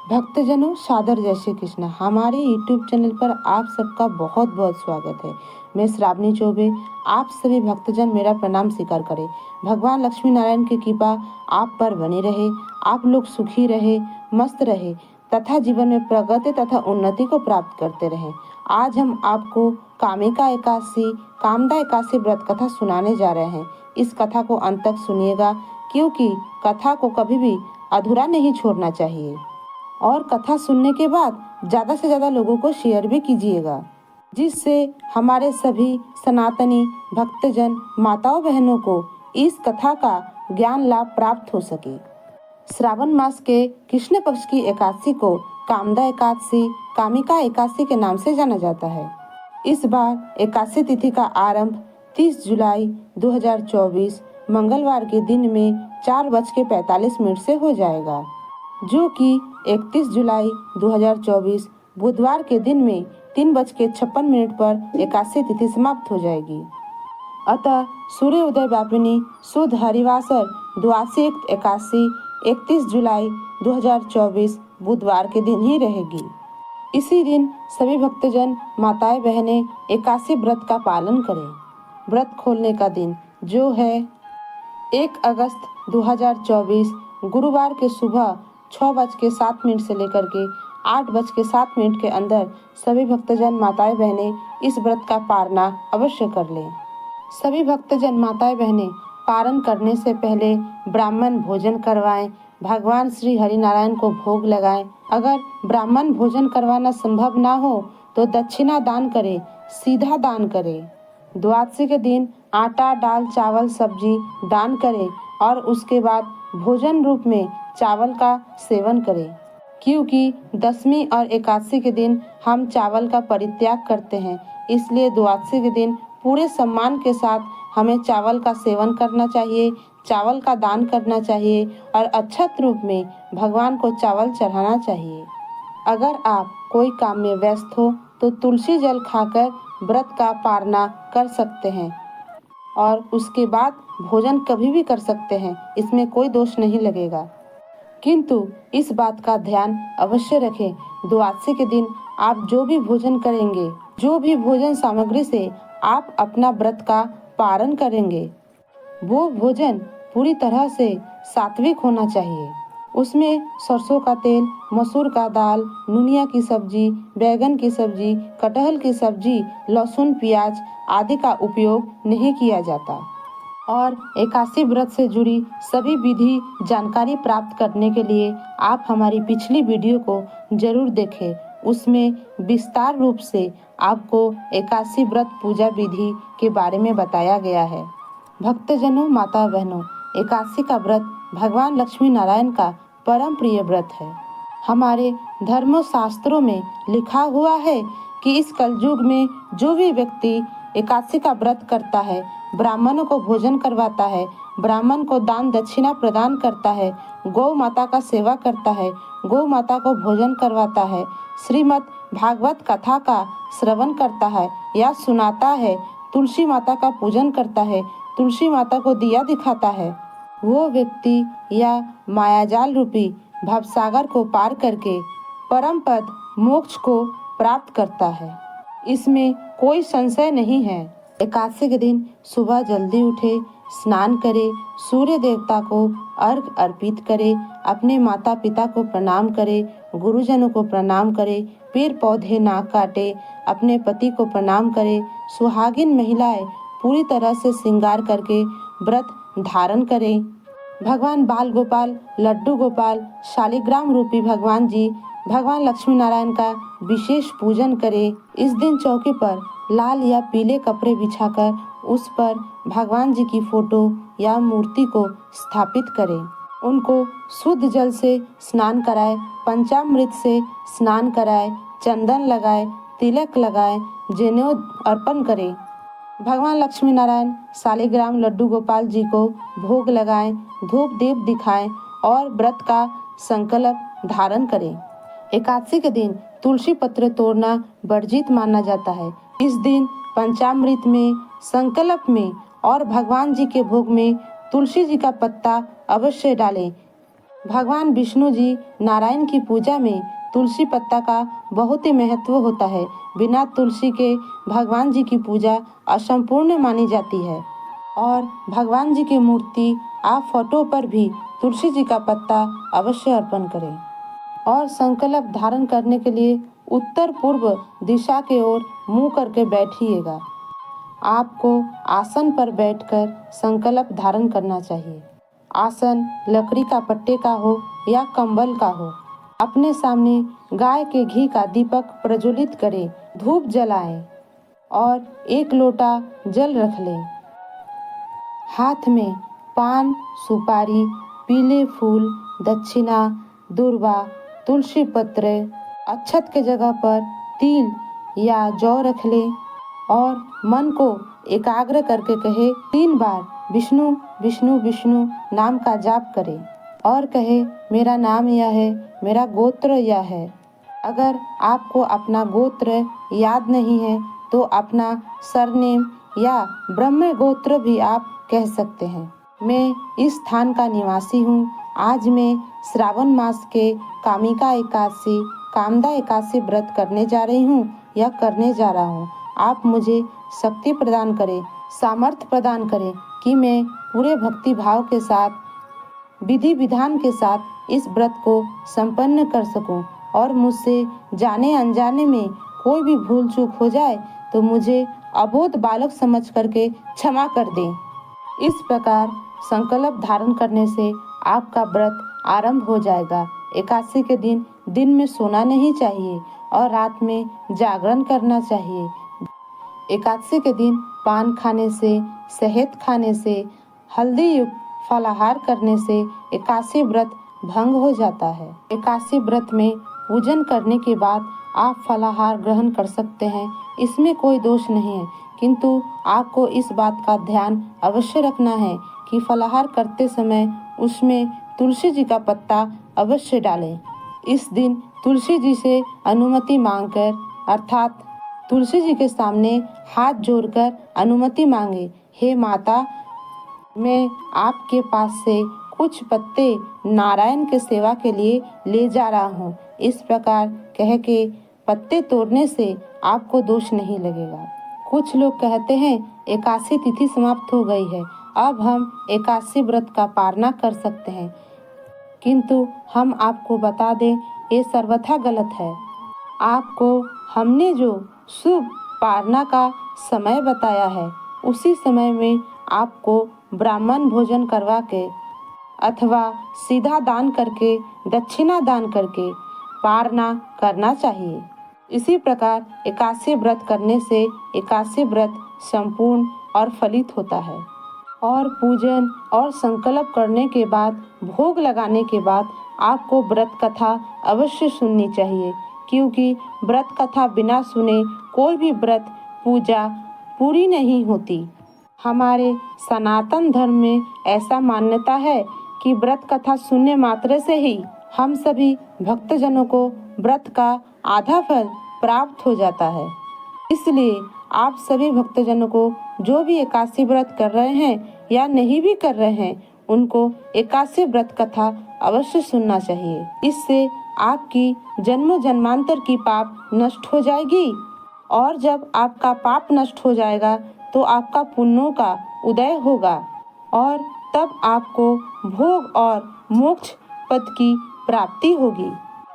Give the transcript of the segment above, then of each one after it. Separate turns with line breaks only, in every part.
भक्तजनों, सादर जय श्री कृष्ण। हमारे YouTube चैनल पर आप सबका बहुत बहुत स्वागत है। मैं श्रावणी चौबे, आप सभी भक्तजन मेरा प्रणाम स्वीकार करें। भगवान लक्ष्मी नारायण की कृपा आप पर बनी रहे, आप लोग सुखी रहे, मस्त रहे तथा जीवन में प्रगति तथा उन्नति को प्राप्त करते रहें। आज हम आपको कामिका एकादशी, कामदा एकादशी व्रत कथा सुनाने जा रहे हैं। इस कथा को अंत तक सुनिएगा, क्योंकि कथा को कभी भी अधूरा नहीं छोड़ना चाहिए। और कथा सुनने के बाद ज़्यादा से ज़्यादा लोगों को शेयर भी कीजिएगा, जिससे हमारे सभी सनातनी भक्तजन माताओं बहनों को इस कथा का ज्ञान लाभ प्राप्त हो सके। श्रावण मास के कृष्ण पक्ष की एकादशी को कामदा एकादशी, कामिका एकादशी के नाम से जाना जाता है। इस बार एकादशी तिथि का आरंभ 30 जुलाई 2024 मंगलवार के दिन में 4:45 से हो जाएगा, जो कि 31 जुलाई 2024 बुधवार के दिन में 3:56 पर एकादशी तिथि समाप्त हो जाएगी। अतः सूर्य उदय व्यापिनी शुद्ध हरिवासर द्वादशी एकादशी 31 जुलाई 2024 बुधवार के दिन ही रहेगी। इसी दिन सभी भक्तजन माताएं बहनें एकादशी व्रत का पालन करें। व्रत खोलने का दिन जो है 1 अगस्त 2024 गुरुवार के सुबह 6:07 से लेकर के 8:07 के अंदर सभी भक्तजन माताएं बहनें इस व्रत का पारना अवश्य कर लें। सभी भक्तजन माताएं बहनें पारण करने से पहले ब्राह्मण भोजन करवाएं, भगवान श्री हरिनारायण को भोग लगाएं। अगर ब्राह्मण भोजन करवाना संभव ना हो तो दक्षिणा दान करें, सीधा दान करें। द्वादशी के दिन आटा, दाल, चावल, सब्जी दान करें और उसके बाद भोजन रूप में चावल का सेवन करें, क्योंकि दशमी और एकादशी के दिन हम चावल का परित्याग करते हैं। इसलिए द्वादशी के दिन पूरे सम्मान के साथ हमें चावल का सेवन करना चाहिए, चावल का दान करना चाहिए और अक्षत रूप में भगवान को चावल चढ़ाना चाहिए। अगर आप कोई काम में व्यस्त हो तो तुलसी जल खाकर व्रत का पारना कर सकते हैं और उसके बाद भोजन कभी भी कर सकते हैं, इसमें कोई दोष नहीं लगेगा। किंतु इस बात का ध्यान अवश्य रखें, द्वादशी के दिन आप जो भी भोजन करेंगे, जो भी भोजन सामग्री से आप अपना व्रत का पारण करेंगे, वो भोजन पूरी तरह से सात्विक होना चाहिए। उसमें सरसों का तेल, मसूर का दाल, नुनिया की सब्जी, बैगन की सब्जी, कटहल की सब्जी, लहसुन, प्याज आदि का उपयोग नहीं किया जाता। और एकादशी व्रत से जुड़ी सभी विधि जानकारी प्राप्त करने के लिए आप हमारी पिछली वीडियो को जरूर देखें। उसमें विस्तार रूप से आपको एकादशी व्रत पूजा विधि के बारे में बताया गया है। भक्तजनों, माता बहनों, एकादशी का व्रत भगवान लक्ष्मी नारायण का परम प्रिय व्रत है। हमारे धर्म शास्त्रों में लिखा हुआ है कि इस कलयुग में जो भी व्यक्ति एकादशी का व्रत करता है, ब्राह्मणों को भोजन करवाता है, ब्राह्मण को दान दक्षिणा प्रदान करता है, गौ माता का सेवा करता है, गौ माता को भोजन करवाता है, श्रीमद् भागवत कथा का श्रवण करता है या सुनाता है, तुलसी माता का पूजन करता है, तुलसी माता को दिया दिखाता है, वो व्यक्ति या मायाजाल रूपी भवसागर को पार करके परम पद मोक्ष को प्राप्त करता है। इसमें कोई संशय नहीं है। एकादशी के दिन सुबह जल्दी उठे, स्नान करे, सूर्य देवता को अर्घ अर्पित करे, अपने माता पिता को प्रणाम करे, गुरुजनों को प्रणाम करे, पेड़ पौधे ना काटे, अपने पति को प्रणाम करे। सुहागिन महिलाएं पूरी तरह से श्रृंगार करके व्रत धारण करें। भगवान बाल गोपाल, लड्डू गोपाल, शालिग्राम रूपी भगवान जी, भगवान लक्ष्मी नारायण का विशेष पूजन करें। इस दिन चौकी पर लाल या पीले कपड़े बिछाकर उस पर भगवान जी की फोटो या मूर्ति को स्थापित करें। उनको शुद्ध जल से स्नान कराएं, पंचामृत से स्नान कराएं, चंदन लगाएं, तिलक लगाएं, जनेऊ अर्पण करें। भगवान लक्ष्मी नारायण शालिग्राम लड्डू गोपाल जी को भोग लगाएं, धूप दीप दिखाएं और व्रत का संकल्प धारण करें। एकादशी के दिन तुलसी पत्र तोड़ना वर्जित माना जाता है। इस दिन पंचामृत में, संकल्प में और भगवान जी के भोग में तुलसी जी का पत्ता अवश्य डालें। भगवान विष्णु जी नारायण की पूजा में तुलसी पत्ता का बहुत ही महत्व होता है। बिना तुलसी के भगवान जी की पूजा असंपूर्ण मानी जाती है। और भगवान जी की मूर्ति आप फोटो पर भी तुलसी जी का पत्ता अवश्य अर्पण करें। और संकल्प धारण करने के लिए उत्तर पूर्व दिशा की ओर मुंह करके बैठिएगा। आपको आसन पर बैठकर संकल्प धारण करना चाहिए। आसन लकड़ी का पट्टे का हो या कंबल का हो। अपने सामने गाय के घी का दीपक प्रज्वलित करें, धूप जलाएं और 1 लोटा जल रख लें। हाथ में पान, सुपारी, पीले फूल, दक्षिणा, दूर्वा, तुलसी पत्र, अक्षत के जगह पर तिल या जौ रख लें और मन को एकाग्र करके कहे 3 बार विष्णु विष्णु विष्णु नाम का जाप करें और कहे मेरा नाम यह है, मेरा गोत्र यह है। अगर आपको अपना गोत्र याद नहीं है तो अपना सरनेम या ब्रह्म गोत्र भी आप कह सकते हैं। मैं इस स्थान का निवासी हूँ। आज मैं श्रावण मास के कामिका एकादशी, कामदा एकादशी व्रत करने जा रही हूँ या करने जा रहा हूँ। आप मुझे शक्ति प्रदान करें, सामर्थ्य प्रदान करें कि मैं पूरे भक्ति भाव के साथ, विधि विधान के साथ इस व्रत को संपन्न कर सकूं और मुझसे जाने अनजाने में कोई भी भूल चूक हो जाए तो मुझे अबोध बालक समझ करके क्षमा कर दें। इस प्रकार संकल्प धारण करने से आपका व्रत आरंभ हो जाएगा। एकादशी के दिन में सोना नहीं चाहिए और रात में जागरण करना चाहिए। एकादशी के दिन पान खाने से, शहद खाने से, हल्दी युक्त फलाहार करने से एकादशी व्रत भंग हो जाता है। एकादशी व्रत में पूजन करने के बाद आप फलाहार ग्रहण कर सकते हैं, इसमें कोई दोष नहीं है, किंतु आपको इस बात का ध्यान अवश्य रखना है कि फलाहार करते समय उसमें तुलसी जी का पत्ता अवश्य डालें। इस दिन तुलसी जी से अनुमति मांगकर, अर्थात तुलसी जी के सामने हाथ जोड़कर अनुमति मांगे, हे माता, मैं आपके पास से कुछ पत्ते नारायण के सेवा के लिए ले जा रहा हूँ। इस प्रकार कह के पत्ते तोड़ने से आपको दोष नहीं लगेगा। कुछ लोग कहते हैं एकादशी तिथि समाप्त हो गई है, अब हम एकादशी व्रत का पारना कर सकते हैं, किंतु हम आपको बता दें ये सर्वथा गलत है। आपको हमने जो शुभ पारना का समय बताया है उसी समय में आपको ब्राह्मण भोजन करवा के अथवा सीधा दान करके, दक्षिणा दान करके पारना करना चाहिए। इसी प्रकार एकादशी व्रत करने से एकादशी व्रत संपूर्ण और फलित होता है। और पूजन और संकल्प करने के बाद, भोग लगाने के बाद आपको व्रत कथा अवश्य सुननी चाहिए, क्योंकि व्रत कथा बिना सुने कोई भी व्रत पूजा पूरी नहीं होती। हमारे सनातन धर्म में ऐसा मान्यता है कि व्रत कथा सुनने मात्र से ही हम सभी भक्तजनों को व्रत का आधा फल प्राप्त हो जाता है। इसलिए आप सभी भक्तजनों को जो भी एकादशी व्रत कर रहे हैं या नहीं भी कर रहे हैं, उनको एकादशी व्रत कथा अवश्य सुनना चाहिए। इससे आपकी जन्म जन्मांतर की पाप नष्ट हो जाएगी और जब आपका पाप नष्ट हो जाएगा तो आपका पुण्यों का उदय होगा और तब आपको भोग और मोक्ष पद की प्राप्ति होगी।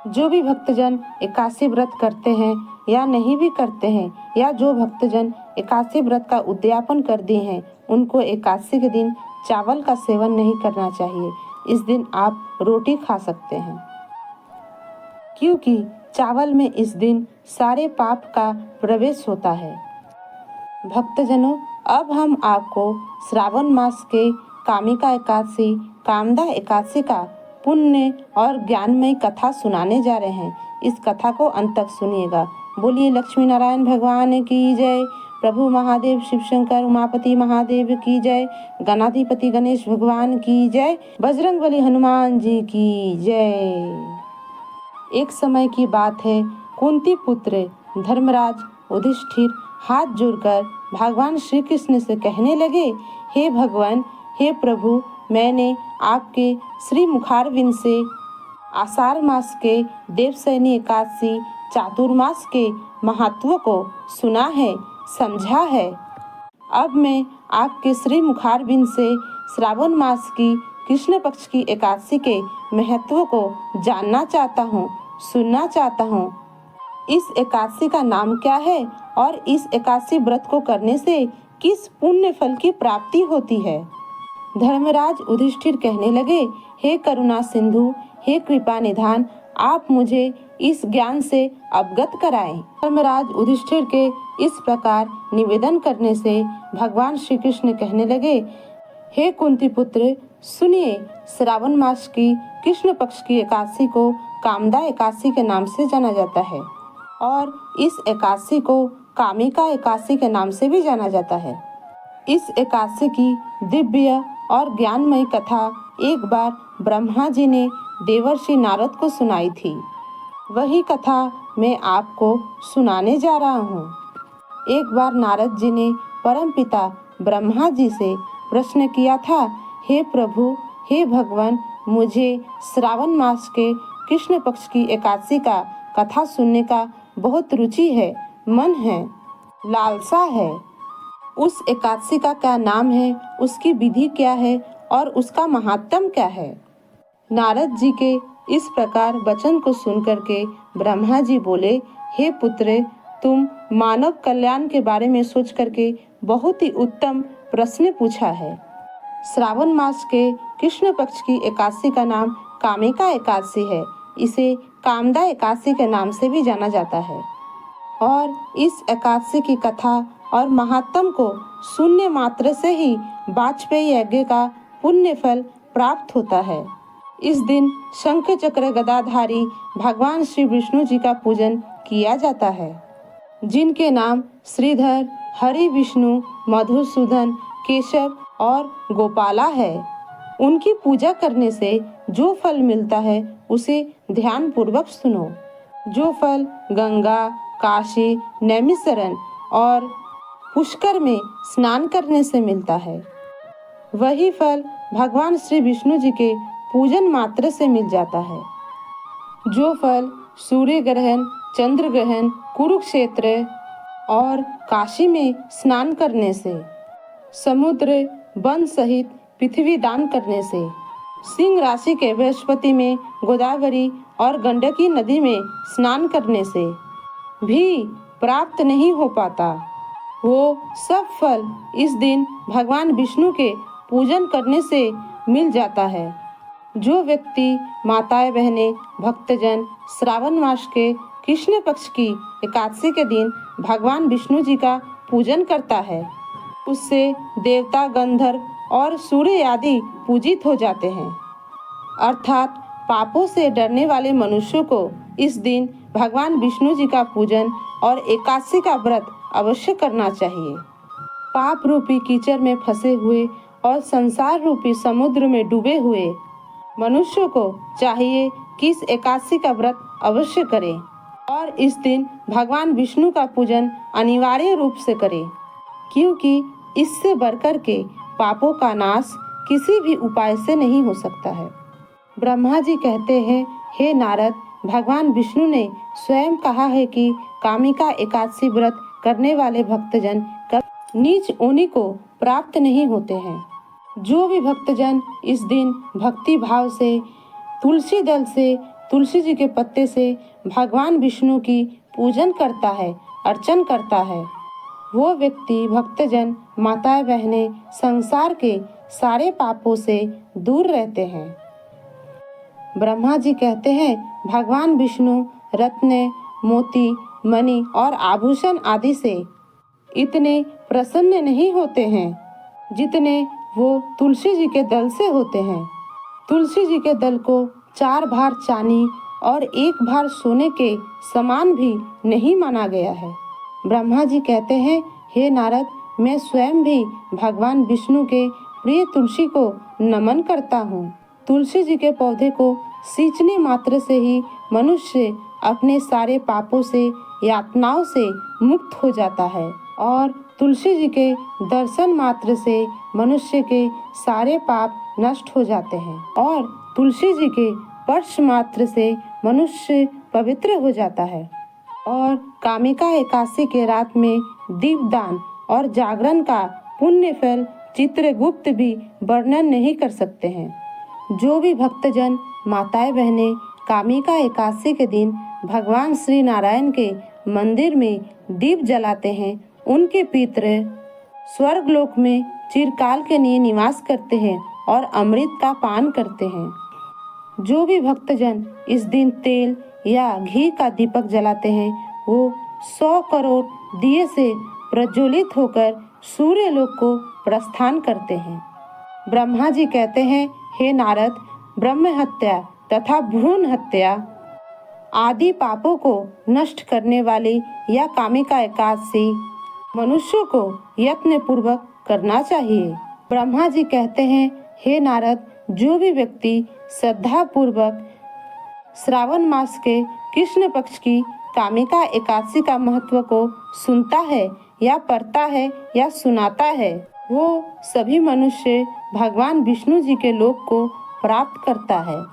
जो भी भक्तजन एकादशी व्रत करते हैं या नहीं भी करते हैं, या जो भक्तजन एकादशी व्रत का उद्यापन कर दिए हैं, उनको एकादशी के दिन चावल का सेवन नहीं करना चाहिए। इस दिन आप रोटी खा सकते हैं, क्योंकि चावल में इस दिन सारे पाप का प्रवेश होता है। भक्तजनों, अब हम आपको श्रावण मास के कामिका एकादशी, कामदा एकादशी का पुण्य और ज्ञानमयी कथा सुनाने जा रहे हैं। इस कथा को अंत तक सुनिएगा। बोलिए लक्ष्मी नारायण भगवान की जय। प्रभु महादेव शिव शंकर उमापति महादेव की जय। गणाधिपति गणेश भगवान की जय। बजरंगबली हनुमान जी की जय। एक समय की बात है, कुंती पुत्र धर्मराज युधिष्ठिर हाथ जोड़कर भगवान श्री कृष्ण से कहने लगे, हे भगवान, हे प्रभु, मैंने आपके श्री मुखारविंद से आषाढ़ मास के देवशयनी एकादशी चातुर्मास के महत्व को सुना है, समझा है। अब मैं आपके श्री मुखारविंद से श्रावण मास की कृष्ण पक्ष की एकादशी के महत्व को जानना चाहता हूँ, सुनना चाहता हूँ। इस एकादशी का नाम क्या है और इस एकादशी व्रत को करने से किस पुण्य फल की प्राप्ति होती है। धर्मराज युधिष्ठिर कहने लगे, हे करुणा सिंधु, हे कृपा निधान, आप मुझे इस ज्ञान से अवगत कराएं। धर्मराज युधिष्ठिर के इस प्रकार निवेदन करने से भगवान श्री कृष्ण कहने लगे, हे कुंती पुत्र, सुनिए, श्रावण मास की कृष्ण पक्ष की एकादशी को कामदा एकादशी के नाम से जाना जाता है और इस एकादशी को कामिका एकादशी के नाम से भी जाना जाता है। इस एकादशी की दिव्य और ज्ञानमयी कथा एक बार ब्रह्मा जी ने देवर्षि नारद को सुनाई थी। वही कथा मैं आपको सुनाने जा रहा हूँ। एक बार नारद जी ने परमपिता ब्रह्मा जी से प्रश्न किया था, हे प्रभु, हे भगवान, मुझे श्रावण मास के कृष्ण पक्ष की एकादशी का कथा सुनने का बहुत रुचि है, मन है, लालसा है। उस एकादशी का क्या नाम है, उसकी विधि क्या है और उसका महात्म क्या है। नारद जी के इस प्रकार वचन को सुनकर के ब्रह्मा जी बोले, हे पुत्र, तुम मानव कल्याण के बारे में सोच करके बहुत ही उत्तम प्रश्न पूछा है। श्रावण मास के कृष्ण पक्ष की एकादशी का नाम कामिका एकादशी है। इसे कामदा एकादशी के नाम से भी जाना जाता है और इस एकादशी की कथा और महात्म को सुनने मात्र से ही वाजपेयी यज्ञ का पुण्य फल प्राप्त होता है। इस दिन शंख चक्र गदाधारी भगवान श्री विष्णु जी का पूजन किया जाता है, जिनके नाम श्रीधर, हरि, विष्णु, मधुसूदन, केशव और गोपाला है। उनकी पूजा करने से जो फल मिलता है उसे ध्यान पूर्वक सुनो। जो फल गंगा, काशी, नैमिषारण्य और पुष्कर में स्नान करने से मिलता है, वही फल भगवान श्री विष्णु जी के पूजन मात्र से मिल जाता है। जो फल सूर्य ग्रहण, चंद्र ग्रहण, कुरुक्षेत्र और काशी में स्नान करने से, समुद्र वन सहित पृथ्वी दान करने से, सिंह राशि के बृहस्पति में गोदावरी और गंडकी नदी में स्नान करने से भी प्राप्त नहीं हो पाता, वो सब फल इस दिन भगवान विष्णु के पूजन करने से मिल जाता है। जो व्यक्ति, माताएं, बहनें, भक्तजन श्रावण मास के कृष्ण पक्ष की एकादशी के दिन भगवान विष्णु जी का पूजन करता है, उससे देवता, गंधर्व और सूर्य आदि पूजित हो जाते हैं। अर्थात पापों से डरने वाले मनुष्यों को इस दिन भगवान विष्णु जी का पूजन और एकादशी का व्रत अवश्य करना चाहिए। पाप रूपी कीचड़ में फंसे हुए और संसार रूपी समुद्र में डूबे हुए मनुष्यों को चाहिए कि इस एकादशी का व्रत अवश्य करें और इस दिन भगवान विष्णु का पूजन अनिवार्य रूप से करें, क्योंकि इससे बढ़कर के पापों का नाश किसी भी उपाय से नहीं हो सकता है। ब्रह्मा जी कहते हैं, हे नारद, भगवान विष्णु ने स्वयं कहा है कि कामिका एकादशी व्रत करने वाले भक्तजन कभी नीच ओनी को प्राप्त नहीं होते हैं। जो भी भक्तजन इस दिन भक्ति भाव से तुलसी दल से, तुलसी जी के पत्ते से भगवान विष्णु की पूजन करता है, अर्चन करता है, वो व्यक्ति, भक्तजन, माताएं, बहनें संसार के सारे पापों से दूर रहते हैं। ब्रह्मा जी कहते हैं, भगवान विष्णु रत्न, मोती, मणि और आभूषण आदि से इतने प्रसन्न नहीं होते हैं जितने वो तुलसी जी के दल से होते हैं। तुलसी जी के दल को 4 भार चांदी और 1 भार सोने के समान भी नहीं माना गया है। ब्रह्मा जी कहते हैं, हे नारद, मैं स्वयं भी भगवान विष्णु के प्रिय तुलसी को नमन करता हूँ। तुलसी जी के पौधे को सींचने मात्र से ही मनुष्य अपने सारे पापों से, यातनाओं से मुक्त हो जाता है और तुलसी जी के दर्शन मात्र से मनुष्य के सारे पाप नष्ट हो जाते हैं और तुलसी जी के स्पर्श मात्र से मनुष्य पवित्र हो जाता है। और कामिका एकादशी के रात में दीपदान और जागरण का पुण्य फल चित्रगुप्त भी वर्णन नहीं कर सकते हैं। जो भी भक्तजन माताएं बहनें कामिका एकादशी के दिन भगवान श्री नारायण के मंदिर में दीप जलाते हैं, उनके पितृ स्वर्गलोक में चिरकाल के लिए निवास करते हैं और अमृत का पान करते हैं। जो भी भक्तजन इस दिन तेल या घी का दीपक जलाते हैं वो 100 करोड़ दिए से प्रज्वलित होकर सूर्य लोक को प्रस्थान करते हैं। ब्रह्मा जी कहते हैं, हे नारद, ब्रह्म हत्या तथा भ्रूण हत्या आदि पापों को नष्ट करने वाली यह कामिका एकादशी मनुष्यों को यत्न पूर्वक करना चाहिए। ब्रह्मा जी कहते हैं, हे नारद, जो भी व्यक्ति श्रद्धा पूर्वक श्रावण मास के कृष्ण पक्ष की कामिका एकादशी का महत्व को सुनता है या पढ़ता है या सुनाता है, वो सभी मनुष्य भगवान विष्णु जी के लोक को प्राप्त करता है।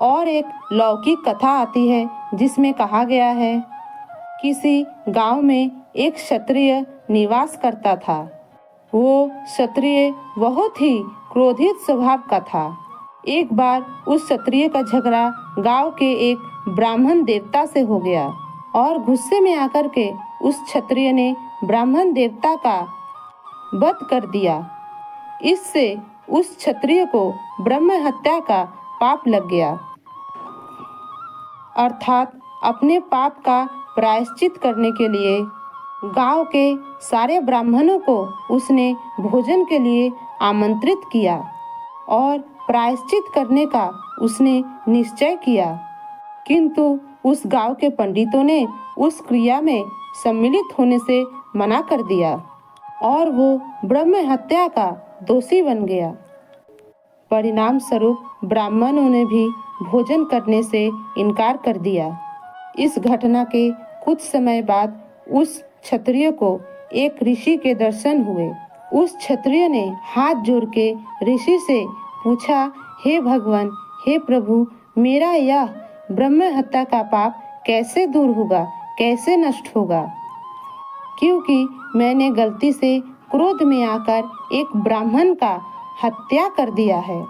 और एक लौकिक कथा आती है जिसमें कहा गया है, किसी गांव में एक क्षत्रिय निवास करता था। वो क्षत्रिय बहुत ही क्रोधित स्वभाव का था। एक बार उस क्षत्रिय का झगड़ा गांव के एक ब्राह्मण देवता से हो गया और गुस्से में आकर के उस क्षत्रिय ने ब्राह्मण देवता का वध कर दिया। इससे उस क्षत्रिय को ब्रह्म हत्या का पाप लग गया, अर्थात अपने पाप का प्रायश्चित करने के लिए गांव के सारे ब्राह्मणों को उसने भोजन के लिए आमंत्रित किया और प्रायश्चित करने का उसने निश्चय किया। किंतु उस गांव के पंडितों ने उस क्रिया में सम्मिलित होने से मना कर दिया और वो ब्रह्म हत्या का दोषी बन गया। परिणाम स्वरूप ब्राह्मणों ने भी भोजन करने से इनकार कर दिया। इस घटना के कुछ समय बाद उस क्षत्रिय को एक ऋषि के दर्शन हुए। उस क्षत्रिय ने हाथ जोड़ के ऋषि से पूछा, हे भगवान, हे प्रभु, मेरा यह ब्रह्म हत्या का पाप कैसे दूर होगा, कैसे नष्ट होगा? क्योंकि मैंने गलती से क्रोध में आकर एक ब्राह्मण का हत्या कर दिया है।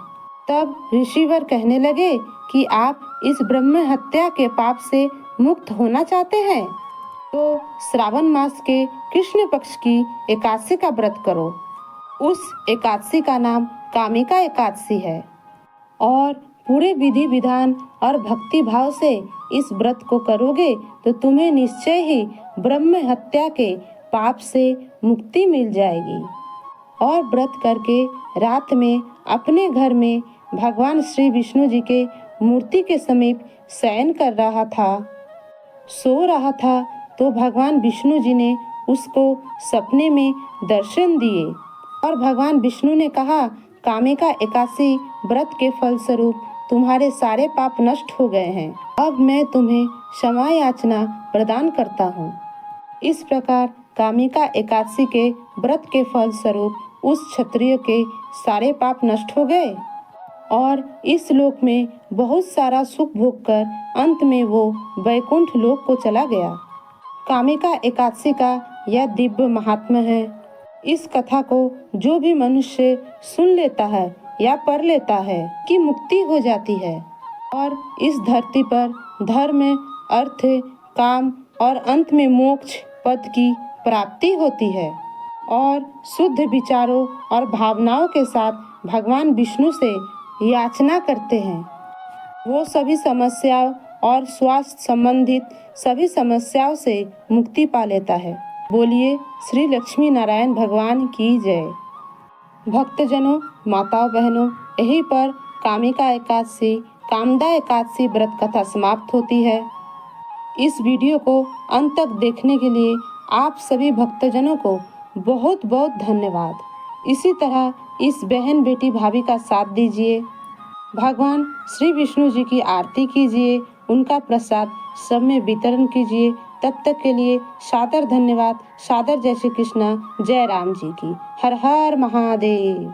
तब ऋषिवर कहने लगे कि आप इस ब्रह्म हत्या के पाप से मुक्त होना चाहते हैं तो श्रावण मास के कृष्ण पक्ष की एकादशी का व्रत करो। उस एकादशी का नाम कामिका एकादशी है और पूरे विधि विधान और भक्ति भाव से इस व्रत को करोगे तो तुम्हें निश्चय ही ब्रह्म हत्या के पाप से मुक्ति मिल जाएगी। और व्रत करके रात में अपने घर में भगवान श्री विष्णु जी के मूर्ति के समीप शयन कर रहा था, सो रहा था, तो भगवान विष्णु जी ने उसको सपने में दर्शन दिए और भगवान विष्णु ने कहा, कामिका एकादशी व्रत के फल स्वरूप तुम्हारे सारे पाप नष्ट हो गए हैं। अब मैं तुम्हें क्षमा याचना प्रदान करता हूँ। इस प्रकार कामिका एकादशी के व्रत के फल स्वरूप उस क्षत्रिय के सारे पाप नष्ट हो गए और इस लोक में बहुत सारा सुख भोग कर अंत में वो वैकुंठ लोक को चला गया। कामिका एकादशी का यह दिव्य महात्म्य है। इस कथा को जो भी मनुष्य सुन लेता है या पढ़ लेता है कि मुक्ति हो जाती है और इस धरती पर धर्म, अर्थ, काम और अंत में मोक्ष पद की प्राप्ति होती है और शुद्ध विचारों और भावनाओं के साथ भगवान विष्णु से याचना करते हैं, वो सभी समस्याओं और स्वास्थ्य संबंधित सभी समस्याओं से मुक्ति पा लेता है। बोलिए श्री लक्ष्मी नारायण भगवान की जय। भक्तजनों, माताओं, बहनों, यहीं पर कामिका एकादशी, कामदा एकादशी व्रत कथा समाप्त होती है। इस वीडियो को अंत तक देखने के लिए आप सभी भक्तजनों को बहुत बहुत धन्यवाद। इसी तरह इस बहन बेटी भाभी का साथ दीजिए। भगवान श्री विष्णु जी की आरती कीजिए, उनका प्रसाद सब में वितरण कीजिए। तब तक के लिए सादर धन्यवाद। सादर जय श्री कृष्ण, जय राम जी की। हर हर महादेव।